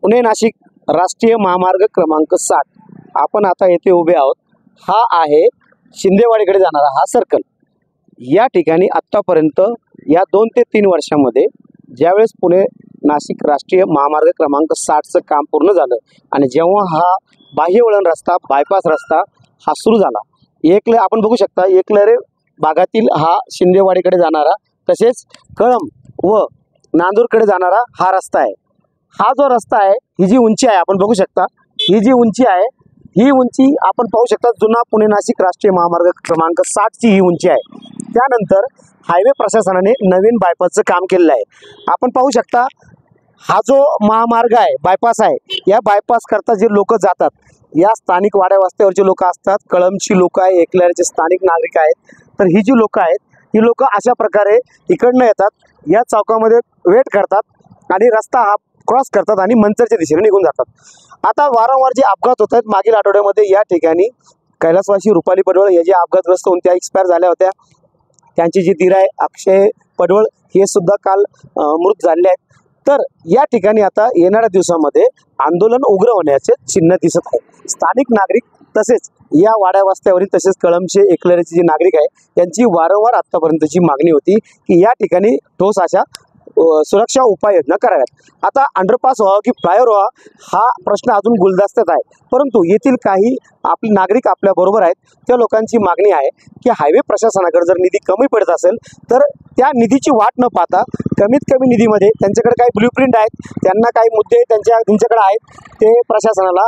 पुणे नाशिक राष्ट्रीय महामार्ग क्रमांक 60 आपण आता येथे उभे आहोत। हा आहे शिंदेवाडीकडे जाणारा हा सर्कल। या ठिकाणी आत्तापर्यंत या 2 ते 3 वर्षांमध्ये ज्यावेळेस पुणे नाशिक राष्ट्रीय महामार्ग क्रमांक 60चं काम पूर्ण झालं आणि जेव्हा हा बाह्यवळण रस्ता बायपास रस्ता हा सुरू झाला, आपण बघू शकता एकलरे भागातील हा शिंदेवाडीकडे जाणारा तसेच कळंब व नांदूरकडे जाणारा हा रस्ता आहे। हा जो रस्ता आहे, ही जी उंची आहे आपण बघू शकता, ही जी उंची आहे ही उंची आपण पाहू शकता जुना पुणे नाशिक राष्ट्रीय महामार्ग क्रमांक 60 ची ही उंची आहे। त्यानंतर हायवे प्रशासनाने नवीन बायपासचं काम केलेलं आहे। आपण पाहू शकता हा जो महामार्ग आहे बायपास आहे, या बायपास करता जे लोक जातात, या स्थानिक वाड्या वस्त्यावरचे लोक असतात, कळंबची लोक आहे, एकलऱ्याचे स्थानिक नागरिक आहेत। तर ही जी लोक आहेत ही लोक अशा प्रकारे इकडनं येतात, या चौकामध्ये वेट करतात आणि रस्ता हा क्रॉस करतात आणि मंचरच्या दिशेने निघून जातात। आता वारंवार जे अपघात होत आहेत, मागील आठवड्यामध्ये या ठिकाणी कैलासवासी रुपाली पडवळ या जे अपघातग्रस्त होऊन त्या एक्सपायर झाल्या होत्या, त्यांची जी धीर आहे अक्षय पडवळ हे सुद्धा काल मृत झाले आहेत। तर या ठिकाणी आता येणाऱ्या दिवसामध्ये आंदोलन उग्र होण्याचे चिन्ह दिसत आहे। स्थानिक नागरिक तसेच या वाड्या वस्त्यावरील तसेच कळंबचे एकलऱ्याचे जे नागरिक आहे त्यांची वारंवार आतापर्यंतची मागणी होती की या ठिकाणी ठोस अशा सुरक्षा उपाययोजना कराव्यात। आता अंडरपास व्हावा की फ्लायओव्हर व्हावा हा प्रश्न अजून गुलदस्त्यात आहे, परंतु येथील काही आपले नागरिक आपल्या बरोबर आहेत। त्या लोकांची मागणी आहे की हायवे प्रशासनाकडे जर निधी कमी पडत असेल तर त्या निधीची वाट न पाहता कमीत कमी निधीमध्ये त्यांच्याकडे काही ब्ल्यूप्रिंट आहेत, त्यांना काही मुद्दे त्यांच्याकडे आहेत, ते प्रशासनाला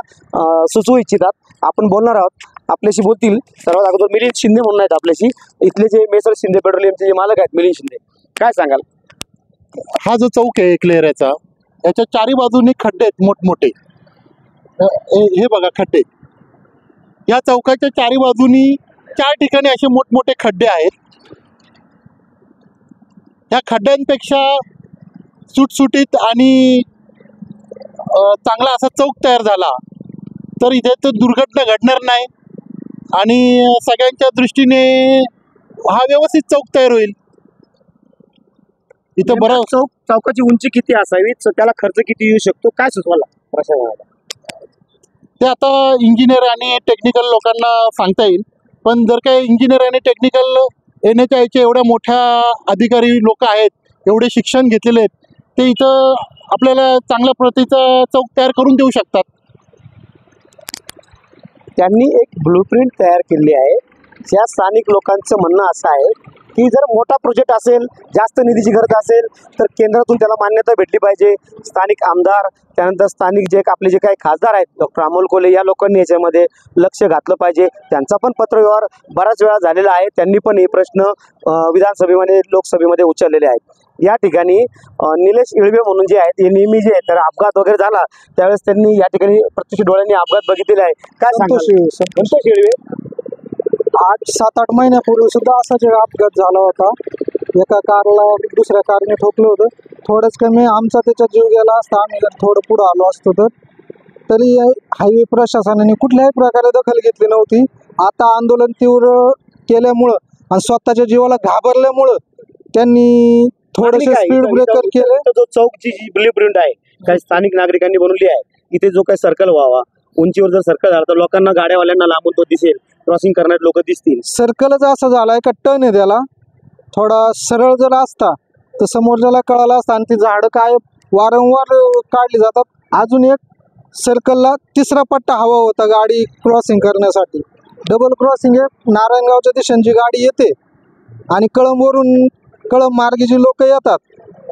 सुचवू इच्छितात। आपण बोलणार आहोत, आपल्याशी बोलतील सर्वात अगोदर मिलिंद शिंदे म्हणून आहेत आपल्याशी, इथले जे मेसर शिंदे पेट्रोलियमचे जे मालक आहेत मिलिंद शिंदे, काय सांगाल? हा जो चौक आहे एकलेऱ्याचा, याच्या चारी बाजूनी खड्डे आहेत मोठमोठे। हे बघा खड्डे, या चौकाच्या चारी बाजूनी 4 ठिकाणी असे मोठमोठे खड्डे आहेत। या खड्ड्यांपेक्षा सुटसुटीत आणि चांगला असा चौक तयार झाला तर इथे तर दुर्घटना घडणार नाही आणि सगळ्यांच्या दृष्टीने हा व्यवस्थित चौक तयार होईल। इथं बरं चौकाची उंची किती असावी, त्याला खर्च किती येऊ शकतो, काय सुचवायला प्रशासनाला? ते आता इंजिनियर आणि टेक्निकल लोकांना सांगता येईल, पण जर काही इंजिनियर आणि टेक्निकल NHAIचे एवढ्या मोठ्या अधिकारी लोक आहेत, एवढे शिक्षण घेतलेले आहेत, ते इथं आपल्याला चांगल्या प्रतीचा चौक तयार करून देऊ शकतात। त्यांनी एक ब्लूप्रिंट तयार केली आहे। ज्या स्थानिक लोकांचं म्हणणं असं आहे की जर मोठा प्रोजेक्ट असेल, जास्त निधीची गरज असेल तर केंद्रातून त्याला मान्यता भेटली पाहिजे। स्थानिक आमदार, त्यानंतर स्थानिक जे आपले जे काही खासदार आहेत डॉक्टर अमोल कोल्हे या लोकांनी याच्यामध्ये लक्ष घातलं पाहिजे। त्यांचा पण पत्रव्यवहार बराच वेळा झालेला आहे, त्यांनी पण हे प्रश्न विधानसभेमध्ये लोकसभेमध्ये उचललेले आहेत। या ठिकाणी निलेश इळवे म्हणून जे आहेत, हे नेहमी जे आहे तर अपघात वगैरे झाला त्यावेळेस त्यांनी या ठिकाणी प्रत्यक्ष डोळ्यांनी अपघात बघितलेला आहे। काय संतोष इळवे, 8-7-8 महिन्यापूर्वी सुद्धा असाच एक अपघात झाला होता। एका कारला दुसऱ्या कारने ठोकलं होतं, थोडंच कमी आमचा त्याच्यात जीव गेला असता, आम्ही जर थोडं पुढं आलो असतो तर। तरी हायवे प्रशासनाने कुठल्याही प्रकारे दखल घेतली नव्हती। आता आंदोलन तीव्र केल्यामुळं आणि स्वतःच्या जीवाला घाबरल्यामुळं त्यांनी थोडेसे स्पीड ब्रेकर केले। जो चौकची जी ब्लूप्रिंट आहे काही स्थानिक नागरिकांनी बनवली आहे, इथे जो काही सर्कल व्हावा, उंचीवर जर सर्कल झाला तर लोकांना गाड्यावाल्यांना लांबून तो दिसेल, क्रॉसिंग करणारे लोक दिसतील। सर्कलच असं झालाय का टर्न आहे त्याला, थोडा सरळ जर असता तर समोरच्याला कळालं असतं आणि ती झाडं काय वारंवार काढली जातात। अजून एक सर्कलला 3रा पट्टा हवा होता गाडी क्रॉसिंग करण्यासाठी। डबल क्रॉसिंग आहे, नारायणगावच्या दिशेने जी गाडी येते आणि कळंब मार्गे जी लोक येतात,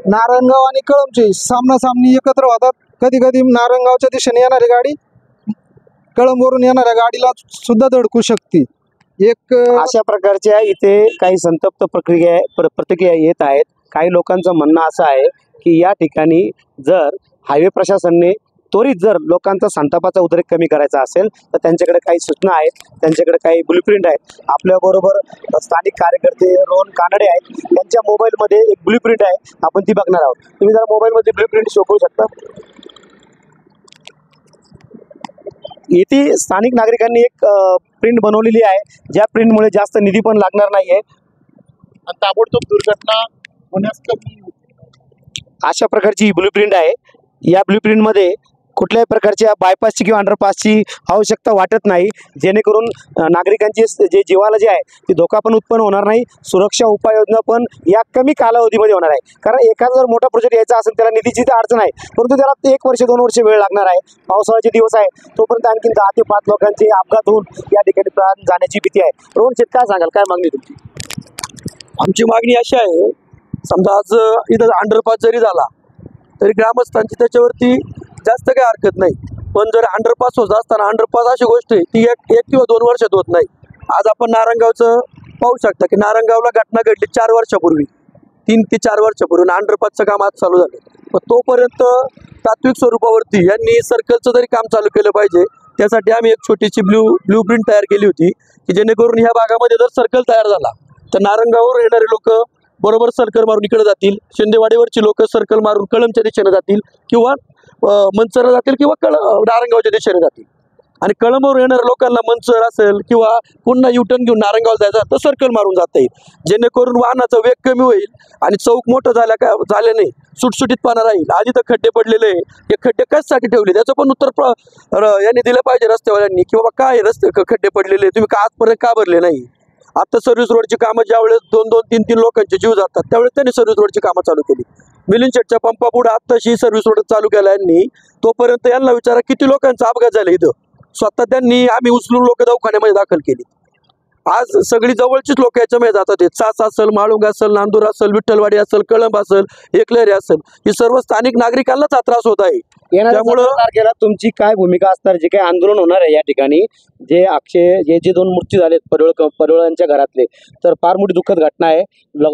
नारायणगाव आणि कळंबची सामनासामनी एकत्र होतात। कधी कधी नारायणगावच्या दिशेने येणारी गाडी कळंबवरून येणाऱ्या गाडीला सुद्धा धडकू शकते। एक अशा प्रकारच्या इथे काही संतप्त प्रतिक्रिया येत आहेत। काही लोकांचं म्हणणं असं आहे की या ठिकाणी जर हायवे प्रशासनाने त्वरित जर लोकांचा संतापाचा उद्रेक कमी करायचा असेल तर त्यांच्याकडे काही सूचना आहेत, त्यांच्याकडे काही ब्लूप्रिंट आहेत। आपल्याबरोबर स्थानिक कार्यकर्ते रोहन कानडे आहेत, त्यांच्या मोबाईलमध्ये एक ब्लूप्रिंट आहे, आपण ती बघणार आहोत। तुम्ही जरा मोबाईलमध्ये ब्लूप्रिंट शो करू शकता। इथे स्थानिक नागरिकांनी एक प्रिंट बनवलेली आहे, ज्या प्रिंटमुळे जास्त निधी पण लागणार नाहीये आणि ताबडतोब दुर्घटना होण्यास कमी। अशा प्रकारची ब्लूप्रिंट आहे। या ब्लूप्रिंटमध्ये कुठल्याही प्रकारच्या बायपासची किंवा अंडरपासची आवश्यकता वाटत नाही, जेणेकरून नागरिकांची जे जीवाला जे आहे ते धोका पण उत्पन्न होणार नाही, सुरक्षा उपाययोजना पण या कमी कालावधीमध्ये होणार आहे. कारण एखादा जर मोठा प्रोजेक्ट यायचा असेल त्याला निधीची तर अडचण आहे, परंतु त्याला 1 वर्ष 2 वर्ष वेळ लागणार आहे. पावसाळ्याचे दिवस आहे, तोपर्यंत आणखी 10 ते 5 लोकांचे अपघात होऊन या ठिकाणी प्राण जाण्याची भीती आहे. रोहन शेठ, काय सांगाल, काय मागणी तुमची? आमची मागणी अशी आहे, समजा आज इथं अंडरपास जरी झाला तरी ग्रामस्थांची त्याच्यावरती जास्त काही हरकत नाही, पण जर अंडरपास होत असताना अंडरपास अशी गोष्ट आहे ती एक किंवा 2 वर्षात होत नाही. आज आपण नारायणगावचं पाहू शकता की नारायणगावला घटना घडली 4 वर्षापूर्वी, 3 ते 4 वर्षापूर्वी अंडरपासचं काम आज चालू झालं. पण तोपर्यंत तात्विक स्वरूपावरती यांनी सर्कलचं तरी काम चालू केलं पाहिजे. त्यासाठी आम्ही एक छोटीशी ब्ल्यू प्रिंट तयार केली होती की जेणेकरून ह्या भागामध्ये जर सर्कल तयार झाला तर नारायणगाववर येणारे लोक बरोबर सर्कल मारून इकडे जातील, शिंदेवाडीवरची लोक सर्कल मारून कळंबच्या दिशेने जातील किंवा मंचरला जातील किंवा नारायणगावच्या दिशेने जातील. आणि कळंबवर येणाऱ्या लोकांना मंचर असेल किंवा पुन्हा युटर्न घेऊन नारायणगावला जायचं तर सर्कल मारून जाता येईल, जेणेकरून वाहनाचा वेग कमी होईल आणि चौक मोठं झाल्याने सुटसुटीतपणा राहील. आधी तर खड्डे पडलेले, हे खड्डे कशासाठी ठेवले त्याचं पण उत्तर यांनी दिलं पाहिजे रस्त्यावाल्यांनी की बाबा काय रस्ते खड्डे पडलेले, तुम्ही का आजपर्यंत का भरले नाही. आता सर्व्हिस रोडची कामं ज्यावेळेस 2-2, 3-3 लोकांचे जीव जातात त्यावेळेस त्यांनी सर्व्हिस रोडची कामं चालू केली. मिलिंद शेठच्या पंपापुढे आत्ताशी सर्व्हिस रोड चालू केला यांनी, तोपर्यंत यांना विचारा किती लोकांचा अपघात झाला इथं. स्वतः त्यांनी आम्ही उचलून लोक दवाखान्यामध्ये दाखल केली. आज सगळी जवळचीच लोक याच्यामध्ये जातात. चास असेल, माळुंग असेल, नांदूर असेल, विठ्ठलवाडी असेल, कळंब असेल, एकलेरी असेल, ही सर्व स्थानिक नागरिकांनाच हा त्रास होत आहे. त्यामुळे तारखेला तुमची काय भूमिका असणार, जे काही आंदोलन होणार आहे या ठिकाणी, जे जे 2 मृत्यू झालेत पडवळांच्या घरातले, तर फार मोठी दुःखद घटना आहे.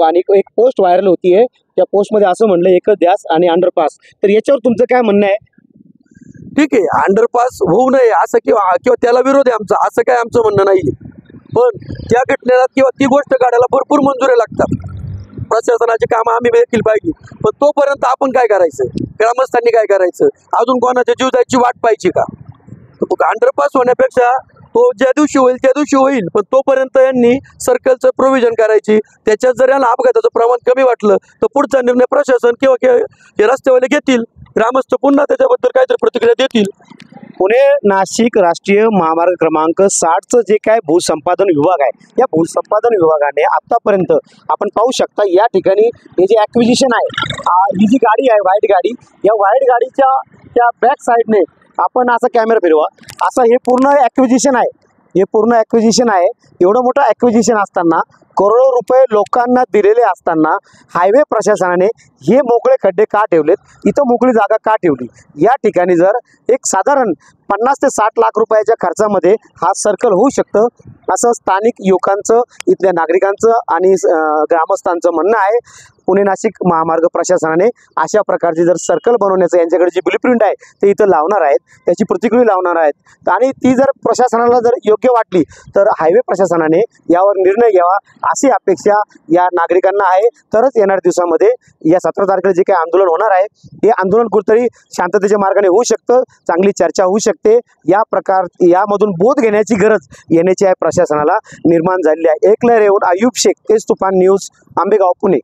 आणि एक पोस्ट व्हायरल होतीये, त्या पोस्टमध्ये असं म्हणलं एकच ध्यास आणि अंडरपास, तर याच्यावर तुमचं काय म्हणणं आहे? ठीक आहे, अंडरपास होऊ नये असं किंवा त्याला विरोध आहे आमचा, असं काय आमचं म्हणणं नाही. पण त्या घटनेला किंवा ती गोष्ट काढायला भरपूर मंजुऱ्या लागतात, प्रशासनाची कामं आम्ही देखील पाहिजे. पण तोपर्यंत आपण काय करायचं, ग्रामस्थांनी काय करायचं, अजून कोणाच्या जीव जायची वाट पाहिजे का? अंडरपास होण्यापेक्षा तो ज्या दिवशी होईल त्या दिवशी होईल, पण तोपर्यंत यांनी सर्कलचं प्रोव्हिजन करायची. त्याच्यात जर यांना अपघाताचं प्रमाण कमी वाटलं तर पुढचा निर्णय प्रशासन किंवा हे रस्त्यावाले घेतील, ग्रामस्थ पुन्हा त्याच्याबद्दल काहीतरी प्रतिक्रिया देतील. पुणे नाशिक राष्ट्रीय महामार्ग क्रमांक 60चं जे काय भूसंपादन विभाग आहे, या भूसंपादन विभागाने आतापर्यंत आपण पाहू शकता या ठिकाणी हे जे ॲक्विजिशन आहे, ही जी गाडी आहे व्हाईट गाडी, या व्हाईट गाडीच्या त्या बॅक साईडने आपण असा कॅमेरा फिरवा, असं हे पूर्ण ॲक्विजिशन आहे. हे पूर्ण ॲक्विजिशन आहे. एवढं मोठं ॲक्विजिशन असताना, करोडो रुपये लोकांना दिलेले असताना हायवे प्रशासनाने हे मोकळे खड्डे का ठेवलेत, इथं मोकळी जागा का ठेवली? या ठिकाणी जर एक साधारण 50 ते 60 लाख रुपयाच्या खर्चामध्ये हा सर्कल होऊ शकतं असं स्थानिक युवकांचं, इथल्या नागरिकांचं आणि ग्रामस्थांचं म्हणणं आहे. पुणे नाशिक महामार्ग प्रशासनाने अशा प्रकारची जर सर्कल बनवण्याचं यांच्याकडे जी ब्लूप्रिंट आहे ते इथं लावणार आहेत, त्याची प्रतिक्रिया लावणार आहेत आणि ती जर प्रशासनाला जर योग्य वाटली तर हायवे प्रशासनाने यावर निर्णय घ्यावा अशी अपेक्षा या नागरिकांना आहे. तरच येणाऱ्या दिवसामध्ये या 17 तारखेला जे काही आंदोलन होणार आहे हे आंदोलन कुठेतरी शांततेच्या मार्गाने होऊ शकतं, चांगली चर्चा होऊ शकते. यामधून बोध घेण्याची गरज येण्याची आहे प्रशासनाला निर्माण झालेली आहे. एकला रेवून अयूब शेख, तेज तुफान न्यूज, आंबेगाव, पुणे.